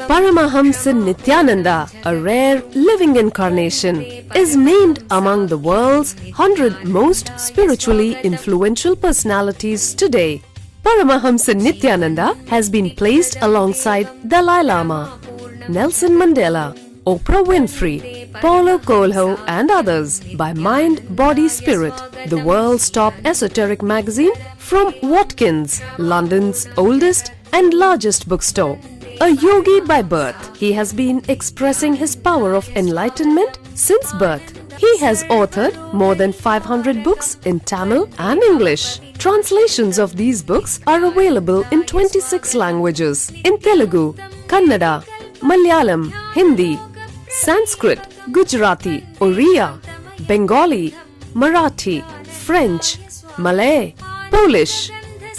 Paramahamsa Nityananda, a rare living incarnation, is named among the world's 100 most spiritually influential personalities today. Paramahamsa Nityananda has been placed alongside Dalai Lama, Nelson Mandela, Oprah Winfrey, Paulo Coelho and others by Mind, Body, Spirit, the world's top esoteric magazine from Watkins, London's oldest and largest bookstore. A yogi by birth, he has been expressing his power of enlightenment since birth. He has authored more than 500 books in Tamil and English. Translations of these books are available in 26 languages in Telugu, Kannada, Malayalam, Hindi, Sanskrit, Gujarati, Oriya, Bengali, Marathi, French, Malay, Polish,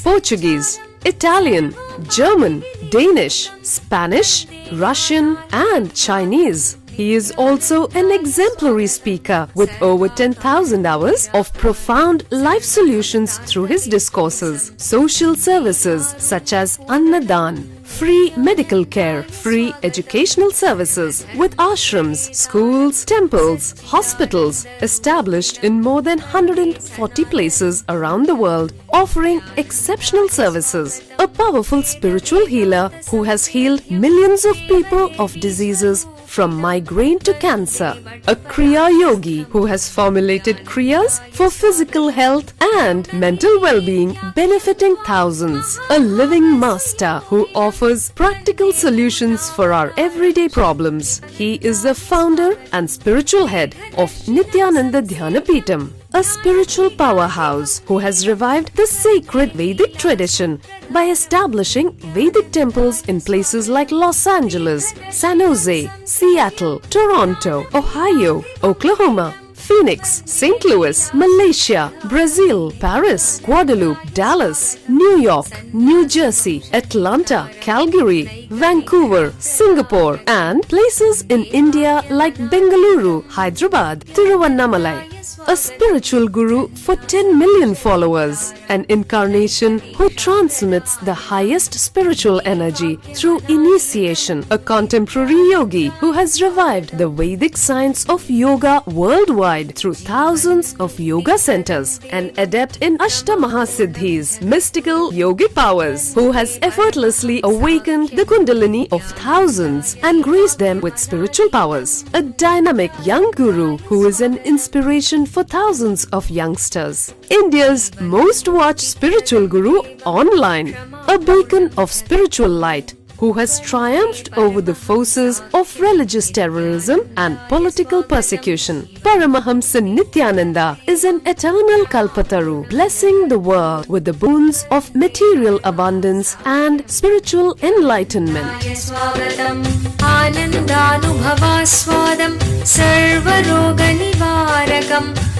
Portuguese, Italian, German, Danish, Spanish, Russian and Chinese. He is also an exemplary speaker with over 10,000 hours of profound life solutions through his discourses. Social services such as Annadan, free medical care, free educational services with ashrams, schools, temples, hospitals established in more than 140 places around the world, offering exceptional services. A powerful spiritual healer who has healed millions of people of diseases from migraine to cancer. A Kriya Yogi who has formulated Kriyas for physical health and mental well-being, benefiting thousands. A living master who offers practical solutions for our everyday problems. He is the founder and spiritual head of Nityananda Dhyanapitham, a spiritual powerhouse who has revived the sacred Vedic tradition by establishing Vedic temples in places like Los Angeles, San Jose, Seattle, Toronto, Ohio, Oklahoma, Phoenix, St. Louis, Malaysia, Brazil, Paris, Guadeloupe, Dallas, New York, New Jersey, Atlanta, Calgary, Vancouver, Singapore, and places in India like Bengaluru, Hyderabad, Tiruvannamalai. A spiritual guru for 10 million followers, an incarnation who transmits the highest spiritual energy through initiation, a contemporary yogi who has revived the Vedic science of yoga worldwide through thousands of yoga centers, an adept in Ashtamahasiddhis, mystical yogic powers, who has effortlessly awakened the Kundalini of thousands and graced them with spiritual powers, a dynamic young guru who is an inspiration for thousands of youngsters, India's most watched spiritual guru online, a beacon of spiritual light who has triumphed over the forces of religious terrorism and political persecution. Paramahamsa Nityananda is an eternal Kalpataru, blessing the world with the boons of material abundance and spiritual enlightenment.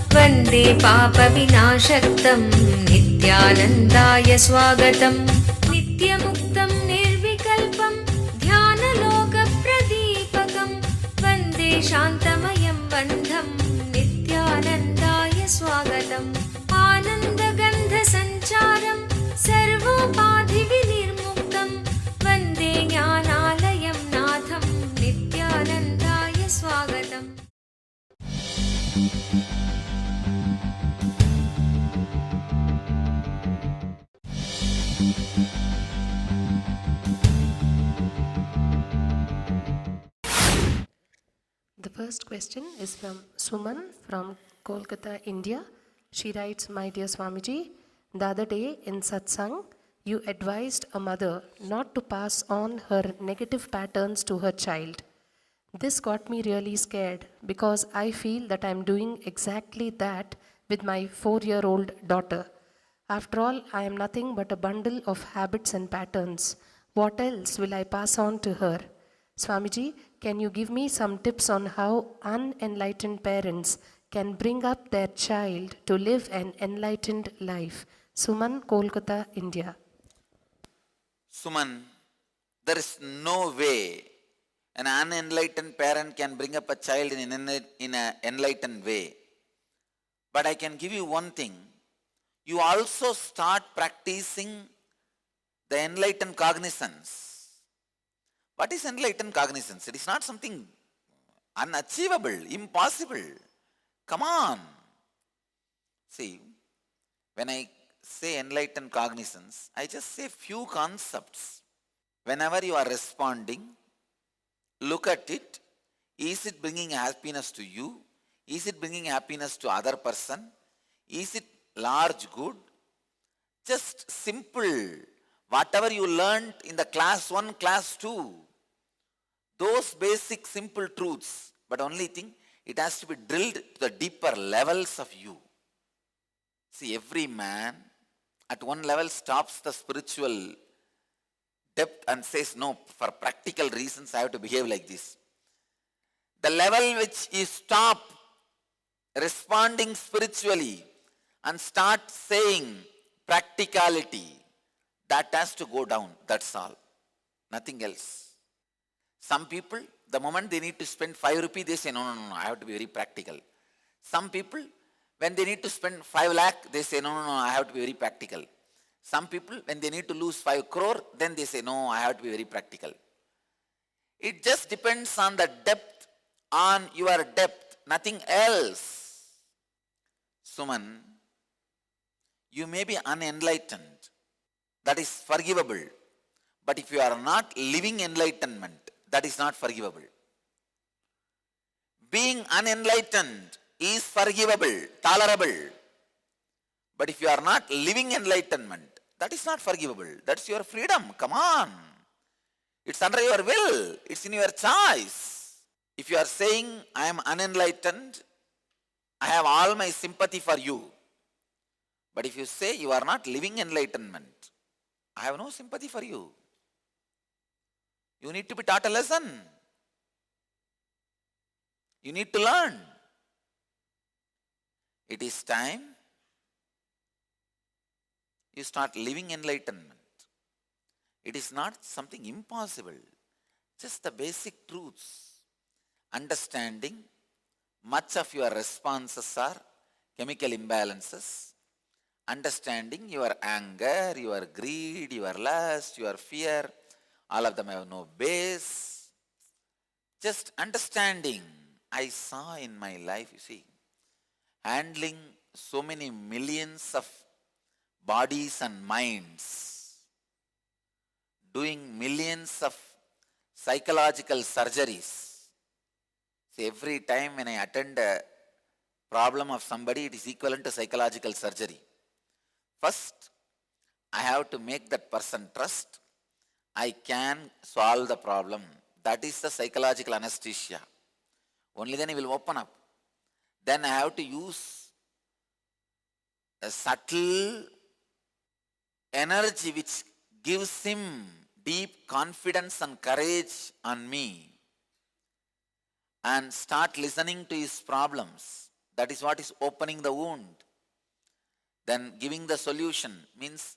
वन्दे पापविनाशक्तं नित्यानन्दाय स्वागतं नित्यमुक्तं निर्विकल्पं ध्यानलोकप्रदीपकं वन्दे शान्तमयं बन्धं नित्यानन्दाय स्वागतम् आनन्दगन्धसञ्चारं सर्वोपाधिविनिर्मुक्तं वन्दे ज्ञानालयं नाथं नित्यानन्दाय स्वागतम्. The first question is from Suman from Kolkata, India. She writes, "My dear Swamiji, the other day in satsang, you advised a mother not to pass on her negative patterns to her child. This got me really scared because I feel that I'm doing exactly that with my 4-year-old daughter. After all, I am nothing but a bundle of habits and patterns. What else will I pass on to her? Swamiji, can you give me some tips on how unenlightened parents can bring up their child to live an enlightened life?" Suman, Kolkata, India. Suman, there is no way an unenlightened parent can bring up a child in an enlightened way. But I can give you one thing. You also start practicing the enlightened cognizance. What is enlightened cognizance? It is not something unachievable, impossible. Come on. See, when I say enlightened cognizance, I just say few concepts. Whenever you are responding, look at it. Is it bringing happiness to you? Is it bringing happiness to other person? Is it large good? Just simple. Whatever you learned in the class 1, class 2, those basic simple truths. But only thing, it has to be drilled to the deeper levels of you. See, every man at one level stops the spiritual depth and says, no, for practical reasons I have to behave like this. The level which you stop responding spiritually and start saying practicality, that has to go down. That's all. Nothing else. Some people, the moment they need to spend 5 rupees, they say, no, I have to be very practical. Some people, when they need to spend 5 lakh, they say, no, I have to be very practical. Some people, when they need to lose 5 crore, then they say, no, I have to be very practical. It just depends on the depth, on your depth, nothing else. Suman, you may be unenlightened. That is forgivable. But if you are not living enlightenment, that is not forgivable. Being unenlightened is forgivable, tolerable. But if you are not living enlightenment, that is not forgivable. That's your freedom. Come on. It's under your will. It's in your choice. If you are saying, I am unenlightened, I have all my sympathy for you. But if you say you are not living enlightenment, I have no sympathy for you. You need to be taught a lesson. You need to learn. It is time you start living enlightenment. It is not something impossible. Just the basic truths. Understanding much of your responses are chemical imbalances. Understanding your anger, your greed, your lust, your fear, all of them have no base. Just understanding. I saw in my life, you see, handling so many millions of bodies and minds, doing millions of psychological surgeries. See, every time when I attend a problem of somebody, it is equivalent to psychological surgery. First, I have to make that person trust I can solve the problem. That is the psychological anesthesia. Only then he will open up. Then I have to use a subtle energy which gives him deep confidence and courage on me and start listening to his problems. That is what is opening the wound. Then giving the solution means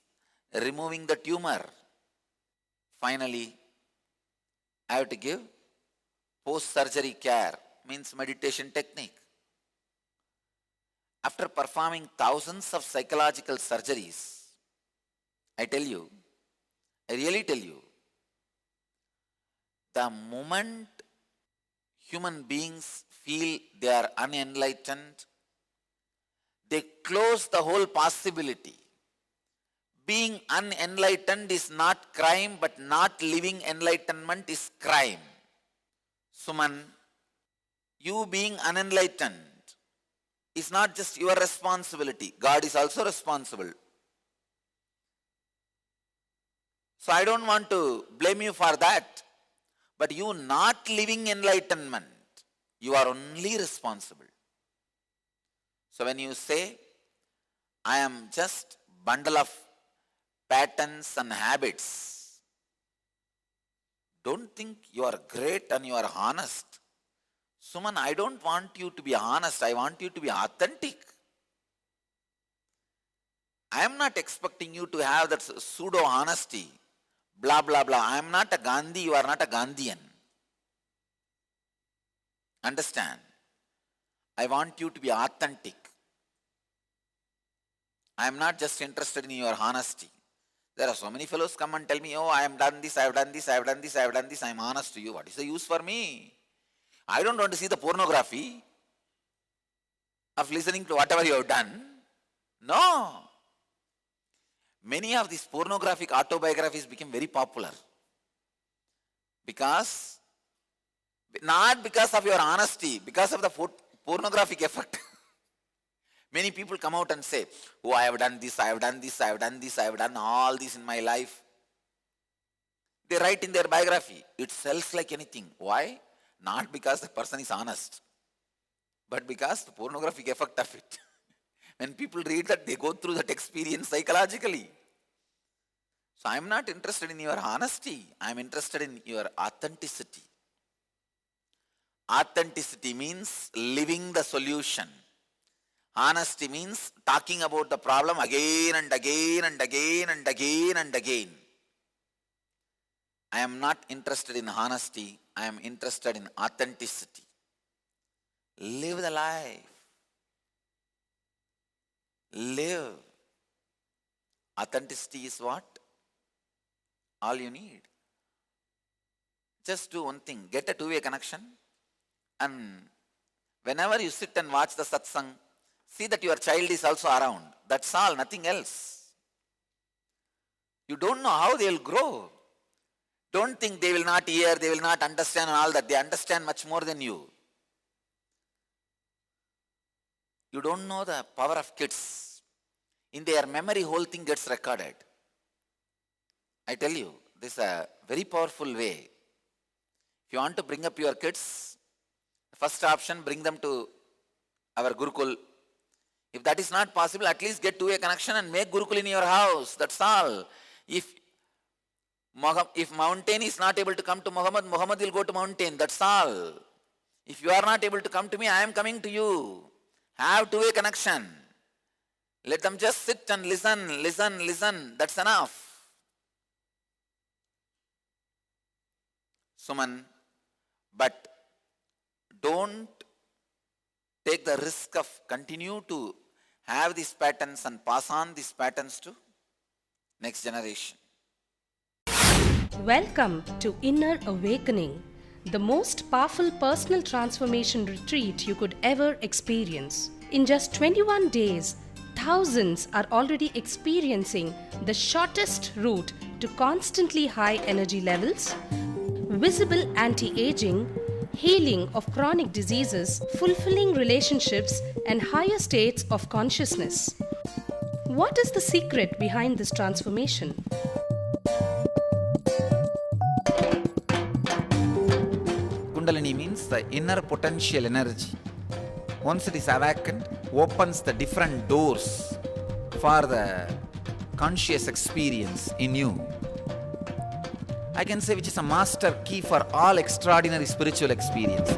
removing the tumor. Finally, I have to give post-surgery care, means meditation technique. After performing thousands of psychological surgeries, I tell you, I really tell you, the moment human beings feel they are unenlightened, they close the whole possibility. Being unenlightened is not crime, but not living enlightenment is crime. Suman, you being unenlightened is not just your responsibility. God is also responsible. So I don't want to blame you for that. But you not living enlightenment, you are only responsible. So when you say, I am just bundle of patterns and habits, don't think you are great and you are honest. Suman, I don't want you to be honest. I want you to be authentic. I am not expecting you to have that pseudo honesty. Blah, blah, blah. I am not a Gandhi. You are not a Gandhian. Understand? I want you to be authentic. I am not just interested in your honesty. There are so many fellows come and tell me, oh, I have done this, I have done this, I have done this, I have done this, I am honest to you. What is the use for me? I don't want to see the pornography of listening to whatever you have done. No. Many of these pornographic autobiographies became very popular. Not because of your honesty, because of the pornographic effect. Many people come out and say, oh, I have done this, I have done this, I have done this, I have done all this in my life. They write in their biography. It sells like anything. Why? Not because the person is honest, but because the pornographic effect of it. When people read that, they go through that experience psychologically. So I am not interested in your honesty. I am interested in your authenticity. Authenticity means living the solution. Honesty means talking about the problem again and again and again and again and again. I am not interested in honesty. I am interested in authenticity. Live the life. Live. Authenticity is what? All you need. Just do one thing. Get a two-way connection. And whenever you sit and watch the satsang, see that your child is also around. That's all, nothing else. You don't know how they will grow. Don't think they will not hear, they will not understand and all that. They understand much more than you. You don't know the power of kids. In their memory, whole thing gets recorded. I tell you, this is a very powerful way. If you want to bring up your kids, first option, bring them to our Gurukul. If that is not possible, at least get two-way connection and make Gurukul in your house. That's all. If mountain is not able to come to Muhammad, Muhammad will go to mountain. That's all. If you are not able to come to me, I am coming to you. Have two-way connection. Let them just sit and listen, listen, listen. That's enough. Suman, but don't take the risk of continue to have these patterns and pass on these patterns to next generation. Welcome to Inner Awakening, the most powerful personal transformation retreat you could ever experience. In just 21 days, thousands are already experiencing the shortest route to constantly high energy levels, visible anti-aging, healing of chronic diseases, fulfilling relationships, and higher states of consciousness. What is the secret behind this transformation? Kundalini means the inner potential energy. Once it is awakened, opens the different doors for the conscious experience in you. I can say which is a master key for all extraordinary spiritual experiences.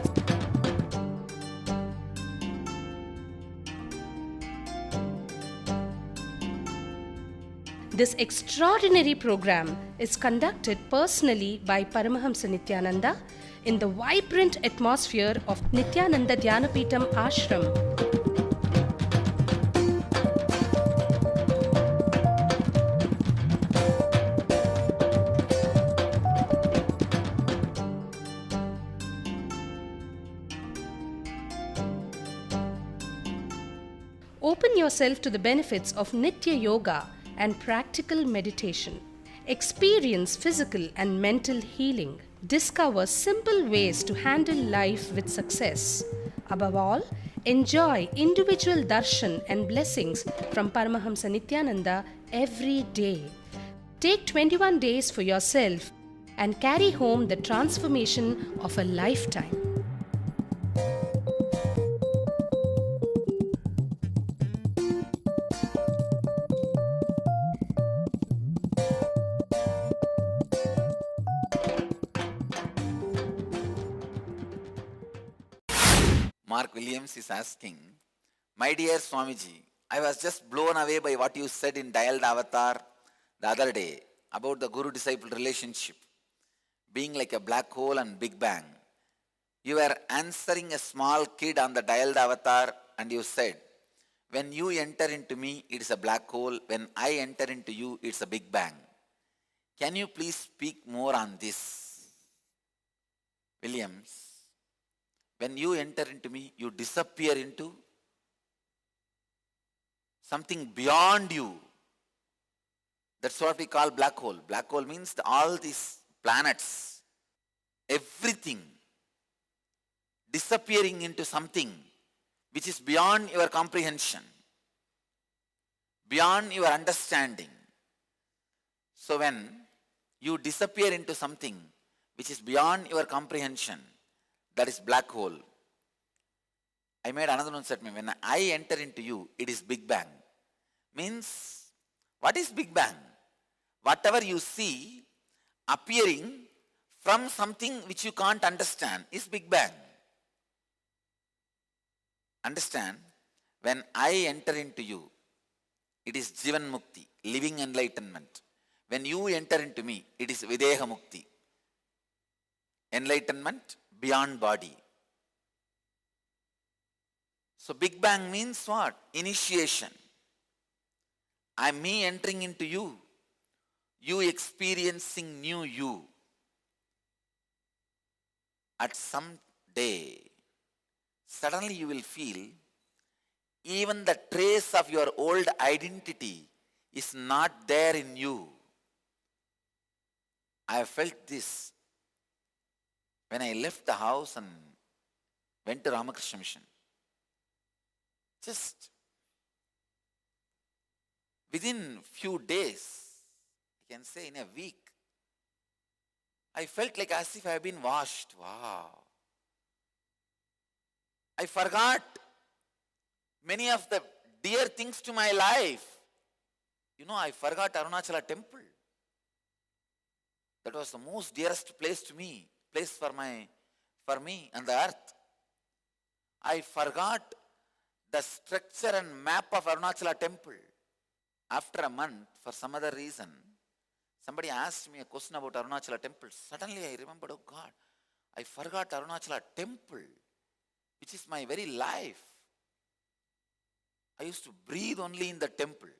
This extraordinary program is conducted personally by Paramahamsa Nityananda in the vibrant atmosphere of Nityananda Dhyanapitham Ashram. Open yourself to the benefits of Nitya Yoga and practical meditation. Experience physical and mental healing. Discover simple ways to handle life with success. Above all, enjoy individual darshan and blessings from Paramahamsa Nityananda every day. Take 21 days for yourself and carry home the transformation of a lifetime. Mark Williams is asking, my dear Swamiji, I was just blown away by what you said in Dialed Avatar the other day about the Guru-disciple relationship being like a black hole and Big Bang. You were answering a small kid on the Dialed Avatar and you said, when you enter into me, it is a black hole. When I enter into you, it's a Big Bang. Can you please speak more on this? Williams, when you enter into me, you disappear into something beyond you. That's what we call black hole. Black hole means all these planets, everything disappearing into something which is beyond your comprehension, beyond your understanding. So when you disappear into something which is beyond your comprehension, that is black hole. I made another one statement. When I enter into you, it is Big Bang. Means, what is Big Bang? Whatever you see appearing from something which you can't understand is Big Bang. Understand? When I enter into you, it is Jivan Mukti, living enlightenment. When you enter into me, it is Videha Mukti, enlightenment beyond body. So Big Bang means what? Initiation. I'm me entering into you, you experiencing new you. At some day, suddenly you will feel even the trace of your old identity is not there in you. I have felt this when I left the house and went to Ramakrishna Mission. Just within few days, I can say in a week, I felt like as if I have been washed. Wow. I forgot many of the dear things to my life. You know, I forgot Arunachala temple. That was the most dearest place to me, place for me on the earth. I forgot the structure and map of Arunachala temple. After a month, for some other reason, somebody asked me a question about Arunachala temple. Suddenly I remembered, oh God, I forgot Arunachala temple, which is my very life. I used to breathe only in the temple.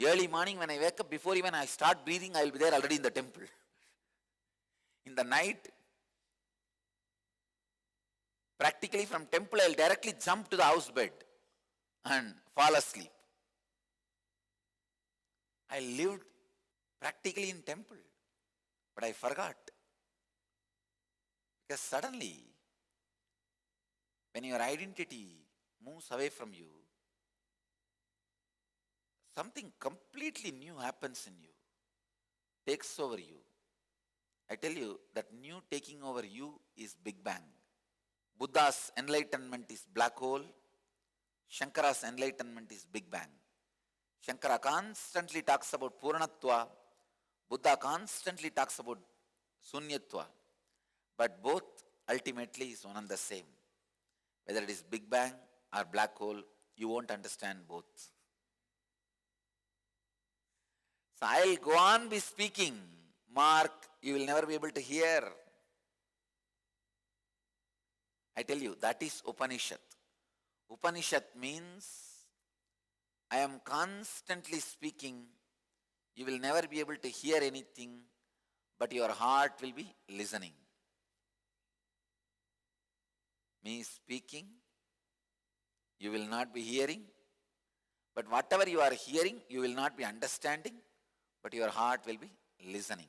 Early morning when I wake up, before even I start breathing, I will be there already in the temple. In the night, practically from temple, I will directly jump to the house bed and fall asleep. I lived practically in temple, but I forgot. Because suddenly, when your identity moves away from you, something completely new happens in you, takes over you. I tell you, that new taking over you is Big Bang. Buddha's enlightenment is black hole. Shankara's enlightenment is Big Bang. Shankara constantly talks about Purnatva. Buddha constantly talks about Sunyatva. But both ultimately is one and the same. Whether it is Big Bang or black hole, you won't understand both. So I'll go on be speaking. Mark, you will never be able to hear. I tell you, that is Upanishad. Upanishad means I am constantly speaking. You will never be able to hear anything, but your heart will be listening. Me speaking, you will not be hearing, but whatever you are hearing, you will not be understanding, but your heart will be listening.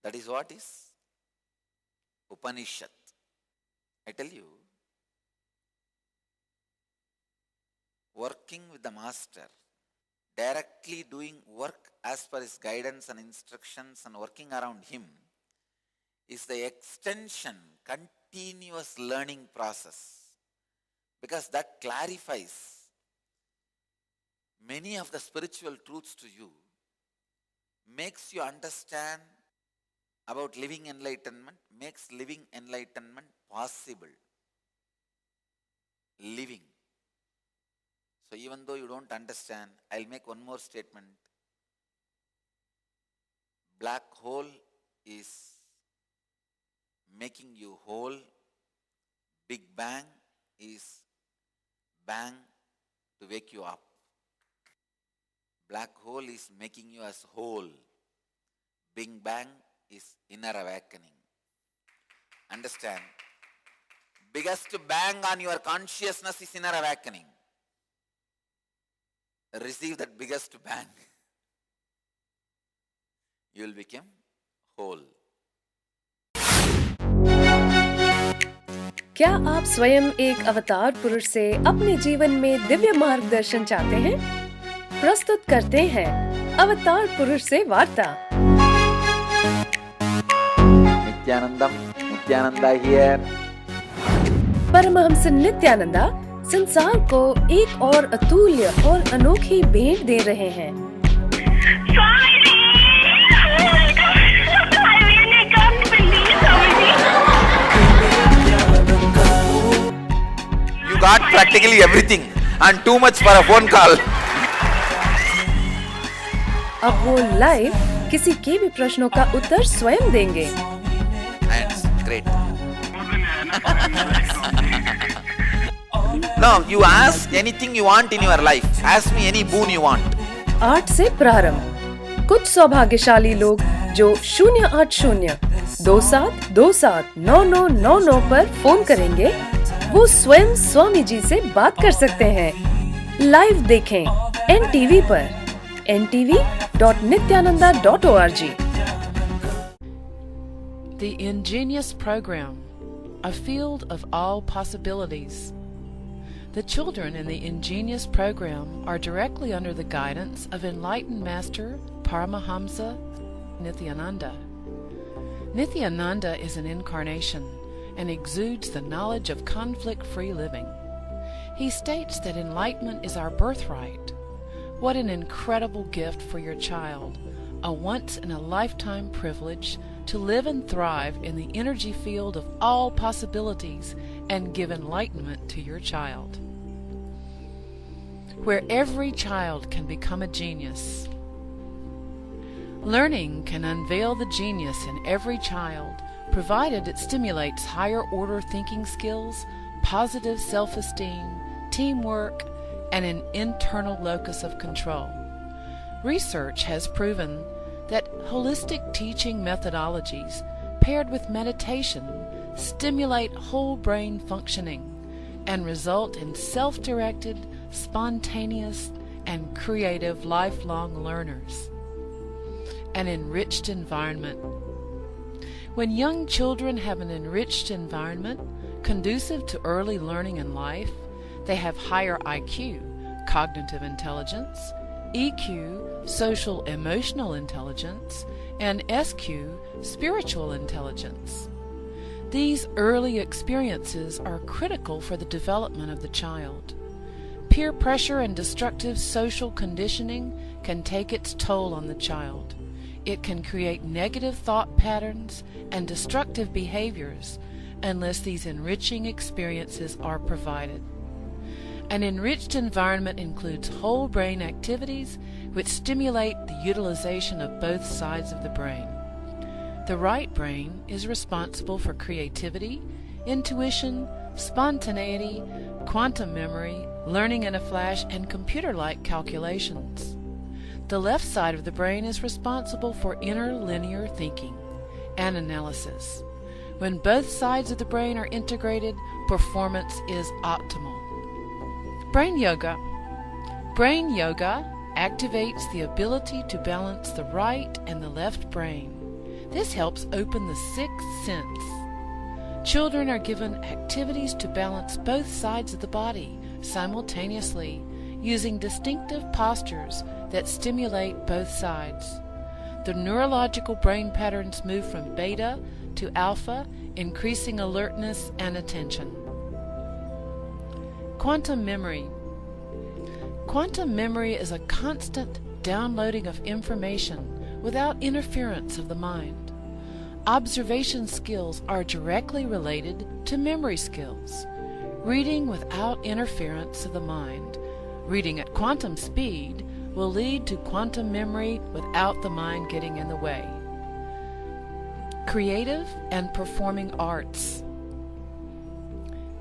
That is what is Upanishad. I tell you, working with the master, directly doing work as per his guidance and instructions and working around him is the extension, continuous learning process. Because that clarifies many of the spiritual truths to you, makes you understand about living enlightenment, makes living enlightenment possible. Living. So even though you don't understand, I'll make one more statement. Black hole is making you whole. Big Bang is bang to wake you up. Black hole is making you as whole. Big Bang is inner awakening. Understand? Biggest bang on your consciousness is inner awakening. Receive that biggest bang. You will become whole. क्या आप स्वयं एक अवतार पुरुष से अपने जीवन में दिव्य मार्गदर्शन चाहते हैं? प्रस्तुत करते हैं अवतार पुरुष से वार्ता। नित्यानंदा here. परमहंस नित्यानंदा संसार को एक और अतुल्य और अनोखी भेंट दे रहे हैं। You got practically everything and too much for a phone call. अब वो लाइव किसी के भी प्रश्नों का उत्तर स्वयं देंगे। That's great. Now you ask anything you want in your life. Ask me any boon you want. 8 से प्रारंभ। कुछ सौभाग्यशाली लोग जो 08027279999 पर फोन करेंगे, वो स्वयं स्वामी जी से बात कर सकते हैं। लाइव देखें NTV पर ntv.nityananda.org। The Ingenious Program, a field of all possibilities. The children in the Ingenious Program are directly under the guidance of enlightened Master Paramahamsa Nityananda. Nityananda is an incarnation and exudes the knowledge of conflict-free living. He states that enlightenment is our birthright. What an incredible gift for your child, a once-in-a-lifetime privilege to live and thrive in the energy field of all possibilities and give enlightenment to your child. Where every child can become a genius. Learning can unveil the genius in every child, provided it stimulates higher-order thinking skills, positive self-esteem, teamwork, and an internal locus of control. Research has proven that holistic teaching methodologies paired with meditation stimulate whole brain functioning and result in self-directed, spontaneous, and creative lifelong learners. An enriched environment. When young children have an enriched environment conducive to early learning in life, they have higher IQ, cognitive intelligence, EQ, social emotional intelligence, and SQ, spiritual intelligence. These early experiences are critical for the development of the child. Peer pressure and destructive social conditioning can take its toll on the child. It can create negative thought patterns and destructive behaviors unless these enriching experiences are provided. An enriched environment includes whole brain activities which stimulate the utilization of both sides of the brain. The right brain is responsible for creativity, intuition, spontaneity, quantum memory, learning in a flash, and computer-like calculations. The left side of the brain is responsible for inner linear thinking and analysis. When both sides of the brain are integrated, performance is optimal. Brain Yoga. Brain Yoga activates the ability to balance the right and the left brain. This helps open the sixth sense. Children are given activities to balance both sides of the body simultaneously using distinctive postures that stimulate both sides. The neurological brain patterns move from beta to alpha, increasing alertness and attention. Quantum memory. Quantum memory is a constant downloading of information without interference of the mind. Observation skills are directly related to memory skills. Reading without interference of the mind, reading at quantum speed, will lead to quantum memory without the mind getting in the way. Creative and performing arts.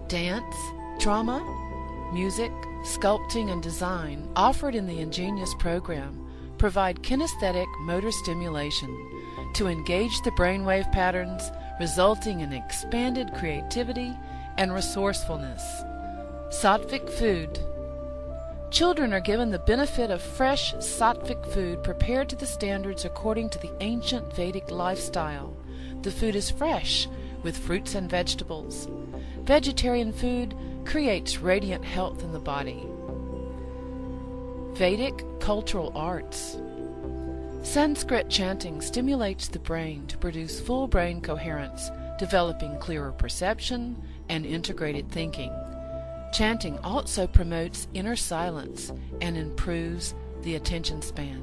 Dance, drama, Music, sculpting, and design offered in the Ingenious program provide kinesthetic motor stimulation to engage the brainwave patterns, resulting in expanded creativity and resourcefulness. Sattvic food. Children are given the benefit of fresh sattvic food prepared to the standards according to the ancient Vedic lifestyle. The food is fresh, with fruits and vegetables. Vegetarian food creates radiant health in the body. Vedic cultural arts. Sanskrit chanting stimulates the brain to produce full brain coherence, developing clearer perception and integrated thinking. Chanting also promotes inner silence and improves the attention span.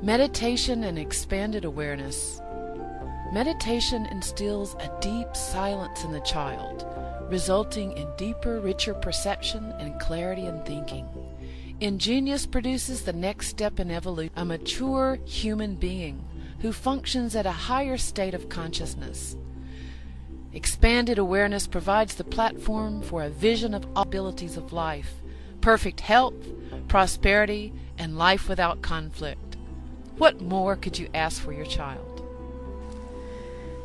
Meditation and expanded awareness. Meditation instills a deep silence in the child, resulting in deeper, richer perception and clarity in thinking. Ingenious produces the next step in evolution, a mature human being who functions at a higher state of consciousness. Expanded awareness provides the platform for a vision of all abilities of life, perfect health, prosperity, and life without conflict. What more could you ask for your child?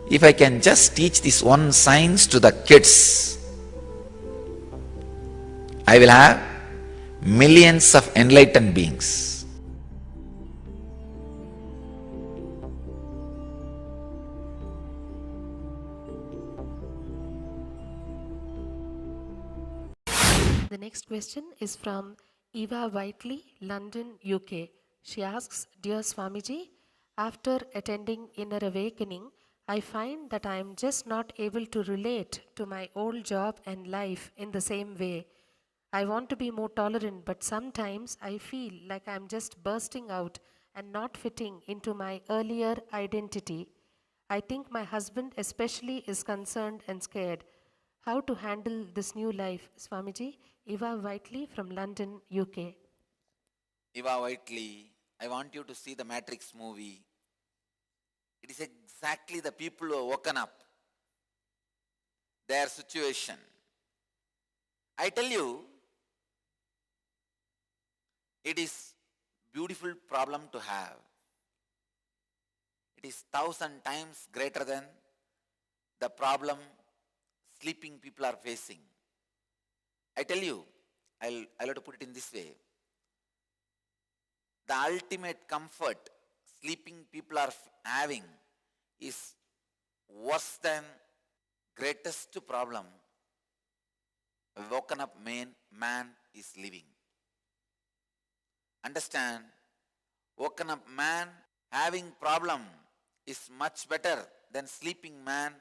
If I can just teach this one science to the kids, I will have millions of enlightened beings. The next question is from Eva Whiteley, London, UK. She asks, Dear Swamiji, after attending Inner Awakening, I find that I am just not able to relate to my old job and life in the same way. I want to be more tolerant, but sometimes I feel like I'm just bursting out and not fitting into my earlier identity. I think my husband especially is concerned and scared. How to handle this new life, Swamiji? Eva Whiteley from London, UK. Eva Whiteley, I want you to see the Matrix movie. It is exactly the people who have woken up, their situation. I tell you, it is beautiful problem to have. It is 1,000 times greater than the problem sleeping people are facing. I tell you, I'll have to put it in this way. The ultimate comfort sleeping people are having is worse than greatest problem a woken up man is living. Understand, woken up man having problem is much better than sleeping man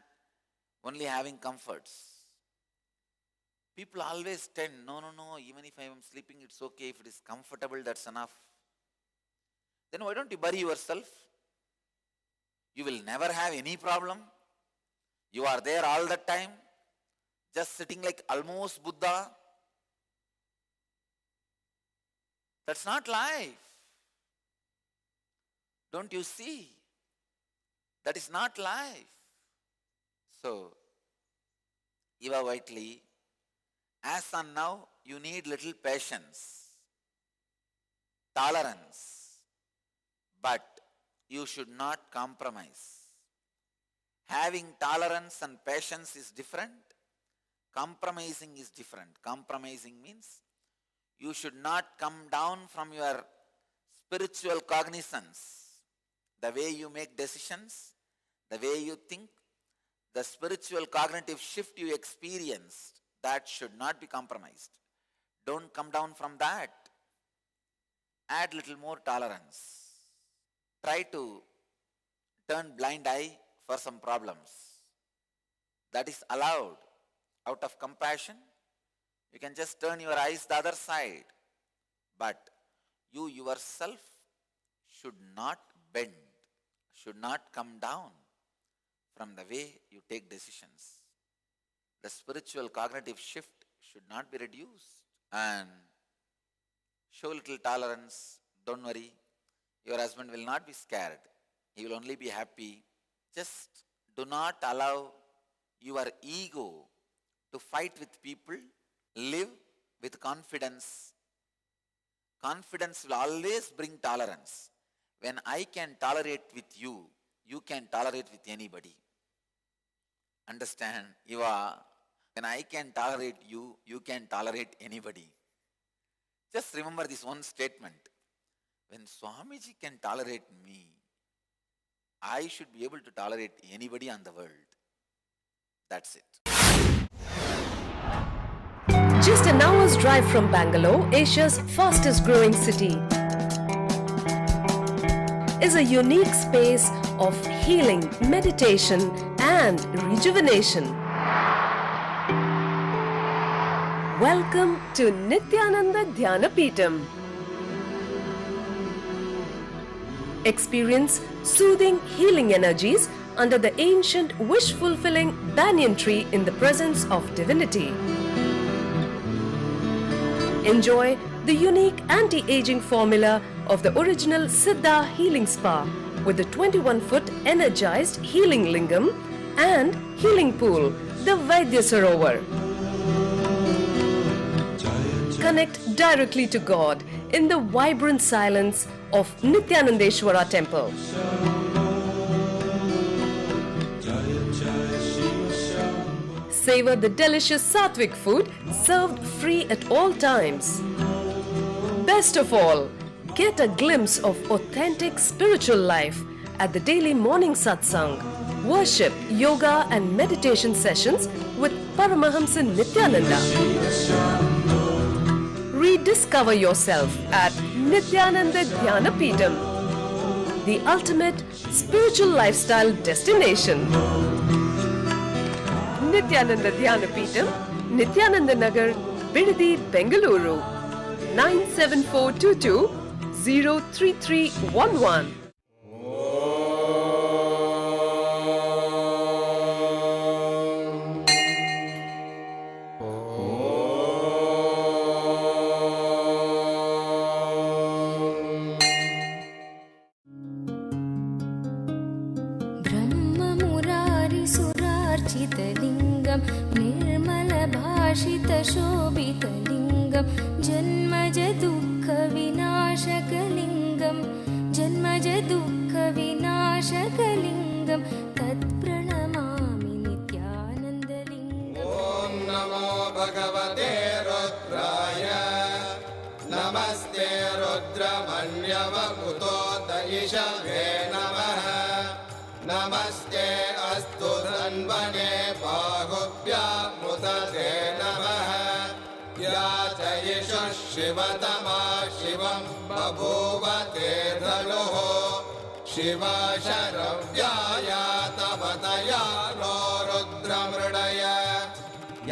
only having comforts. People always tend, no, even if I am sleeping, it's okay. If it is comfortable, that's enough. Then why don't you bury yourself? You will never have any problem. You are there all the time, just sitting like almost Buddha. That's not life. Don't you see? That is not life. So, Eva Whiteley, as on now, you need little patience, tolerance, but you should not compromise. Having tolerance and patience is different. Compromising is different. Compromising means you should not come down from your spiritual cognizance. The way you make decisions, the way you think, the spiritual cognitive shift you experienced, that should not be compromised. Don't come down from that. Add little more tolerance. Try to turn blind eye for some problems. That is allowed. Out of compassion, you can just turn your eyes the other side. But you yourself should not bend, should not come down from the way you take decisions. The spiritual cognitive shift should not be reduced. And show little tolerance. Don't worry. Your husband will not be scared. He will only be happy. Just do not allow your ego to fight with people, live with confidence. Confidence will always bring tolerance. When I can tolerate with you, you can tolerate with anybody. Understand? When I can tolerate you, you can tolerate anybody. Just remember this one statement. When Swamiji can tolerate me, I should be able to tolerate anybody on the world. That's it. Just an hour's drive from Bangalore, Asia's fastest growing city, is a unique space of healing, meditation and rejuvenation. Welcome to Nityananda Dhyanapitham. Experience soothing healing energies under the ancient wish-fulfilling banyan tree in the presence of divinity. Enjoy the unique anti-aging formula of the original Siddha Healing Spa with the 21-foot energized healing lingam and healing pool, the Vaidya Sarovar. Connect directly to God in the vibrant silence of Nityanandeshwara Temple. Savor the delicious Sattvic food served free at all times. Best of all, get a glimpse of authentic spiritual life at the daily morning satsang, worship, yoga and meditation sessions with Paramahamsa Nityananda. Rediscover yourself at Nityananda Dhyanapitham, the ultimate spiritual lifestyle destination. Nityananda Dhyanapitham, Nityananda Nagar, Bidadi, Bengaluru, 97422 03311. ब्रह्ममुरारिसुरार्चितलिङ्गं निर्मलभाषितशोभितलिङ्गं जन्मज दुःखविनाशकलिङ्गं तत्प्रणमामि नित्यानन्दलिङ्गम्। ॐ नमो भगवते रुद्राय नमस्ते रुद्रमन्यवकुतोदयिषवे नमः नमस्ते अस्तु धन्वने बाहुभ्यामुदते नमः या च यशः शिवतमा शिवं बभूव ते धनुः शिवा शरव्याया तपतया नो रुद्रमृडय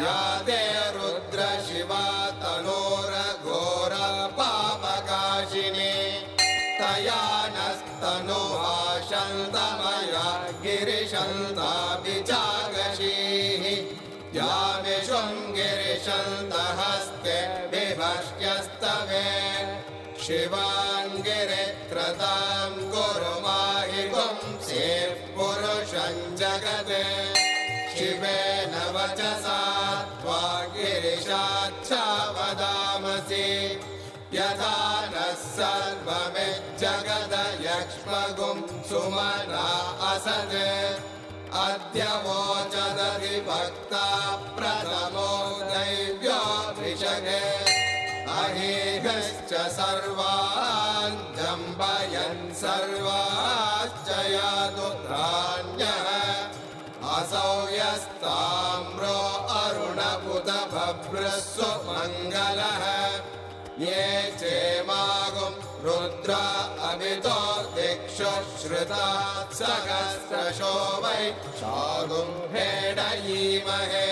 या ते रुद्र शिवा तनोरघोर पापकाशिनी तया नस्तनुहा शन्तमया गिरिशन्ताभिचागशीः या विशृङ्गिरिशन्तहस्ते विभष्ट्यस्तवे शिवाङ्गिरित्रतां गुरु माहि पुंसेः पुरुषं जगते शिवेन वचसा त्वा गिरिशाच्छा वदामसि यथा नः सर्वमिज्जगदयक्ष्मगुं सुमना असत् अद्य वोचदधिभक्ता प्रथमो दैव्यो विशगे अहेहश्च सर्वान् जम्बयन् सर्वाश्च यादुत्राण्यः असौ यस्ताम्रो अरुणपुतभभ्रस्व मङ्गलः ये चेमागुं रुद्र अमितो दिक्षु श्रुता सहस्रशो वै शागुं हेडयीमहे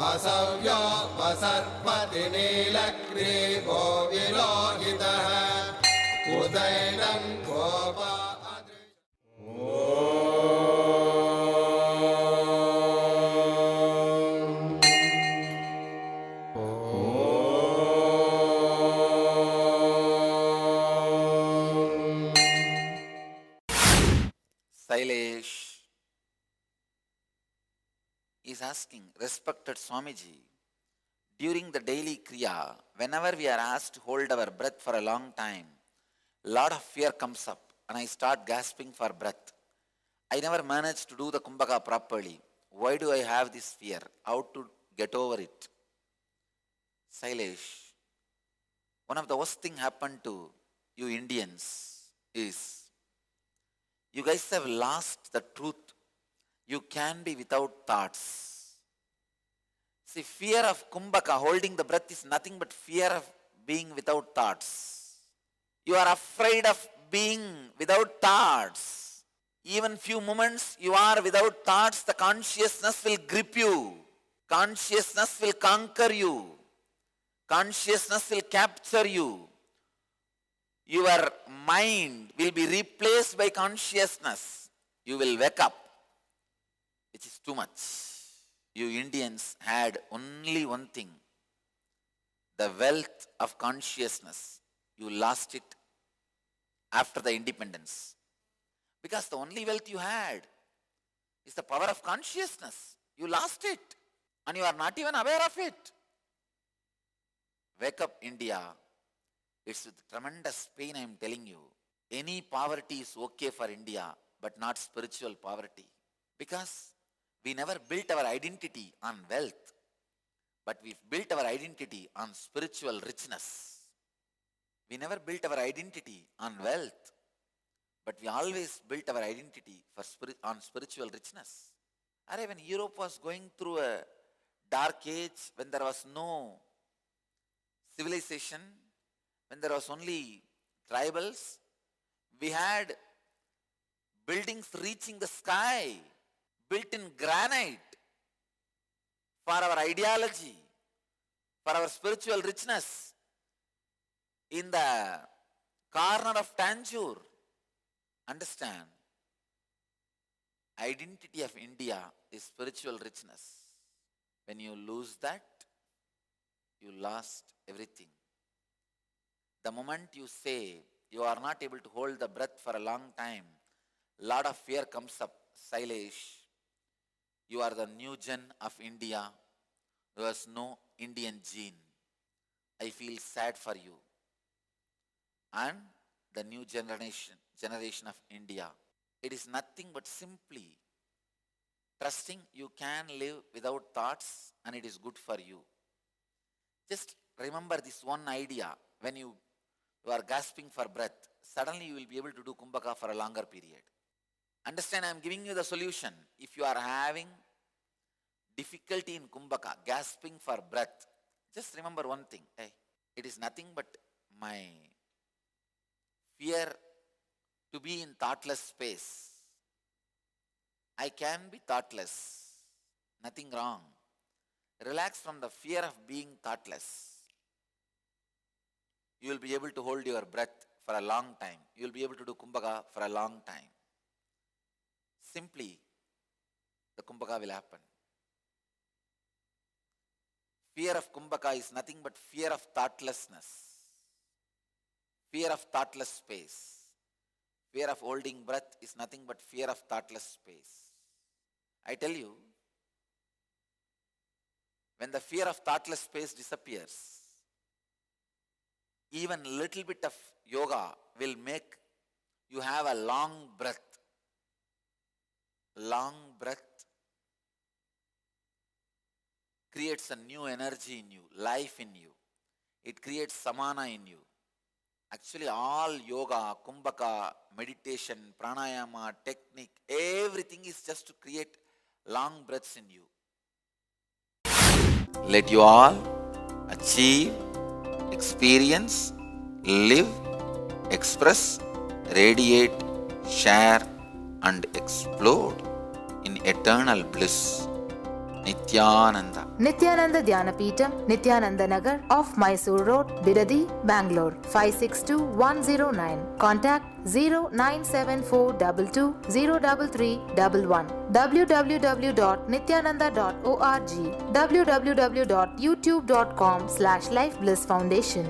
असव्यो वसर्पति नीलग्रीवो विलोहितः उदैनं Gopa Sailesh, is asking, respected Swamiji, during the daily Kriya, whenever we are asked to hold our breath for a long time, a lot of fear comes up and I start gasping for breath. I never manage to do the Kumbhaka properly. Why do I have this fear? How to get over it? Sailesh, one of the worst things happened to you Indians is you guys have lost the truth. You can be without thoughts. See, fear of Kumbhaka, holding the breath, is nothing but fear of being without thoughts. You are afraid of being without thoughts. Even few moments you are without thoughts, the consciousness will grip you. Consciousness will conquer you. Consciousness will capture you. Your mind will be replaced by consciousness. You will wake up, which is too much. You Indians had only one thing, the wealth of consciousness. You lost it after the independence. Because the only wealth you had is the power of consciousness. You lost it and you are not even aware of it. Wake up, India. It's with tremendous pain I am telling you. Any poverty is okay for India, but not spiritual poverty. Because we never built our identity on wealth, but we've built our identity on spiritual richness. We never built our identity on wealth, but we always built our identity on spiritual richness. When Europe was going through a dark age, when there was no civilization, when there was only tribals, we had buildings reaching the sky, built in granite, for our ideology, for our spiritual richness. In the corner of Tanjore, understand, identity of India is spiritual richness. When you lose that, you lost everything. The moment you say you are not able to hold the breath for a long time, lot of fear comes up. Sailesh, you are the new gen of India. There was no Indian gene. I feel sad for you. And the new generation of India. It is nothing but simply trusting you can live without thoughts and it is good for you. Just remember this one idea. When you are gasping for breath, suddenly you will be able to do Kumbhaka for a longer period. Understand, I am giving you the solution. If you are having difficulty in Kumbhaka, gasping for breath, just remember one thing. Hey, it is nothing but my fear to be in thoughtless space. I can be thoughtless. Nothing wrong. Relax from the fear of being thoughtless. You will be able to hold your breath for a long time. You will be able to do Kumbhaka for a long time. Simply, the Kumbhaka will happen. Fear of Kumbhaka is nothing but fear of thoughtlessness. Fear of thoughtless space. Fear of holding breath is nothing but fear of thoughtless space. I tell you, when the fear of thoughtless space disappears, even little bit of yoga will make you have a long breath. Long breath creates a new energy in you, life in you. It creates samana in you. Actually, all yoga, Kumbhaka, meditation, pranayama, technique, everything is just to create long breaths in you. Let you all achieve, experience, live, express, radiate, share, and explode in eternal bliss. Nityananda. Nityananda Dhyanapitham, Nityananda Nagar, off Mysore Road, Bidadi, Bangalore, 562109. Contact 09742203311. www.nityananda.org. www.youtube.com/Life Bliss Foundation.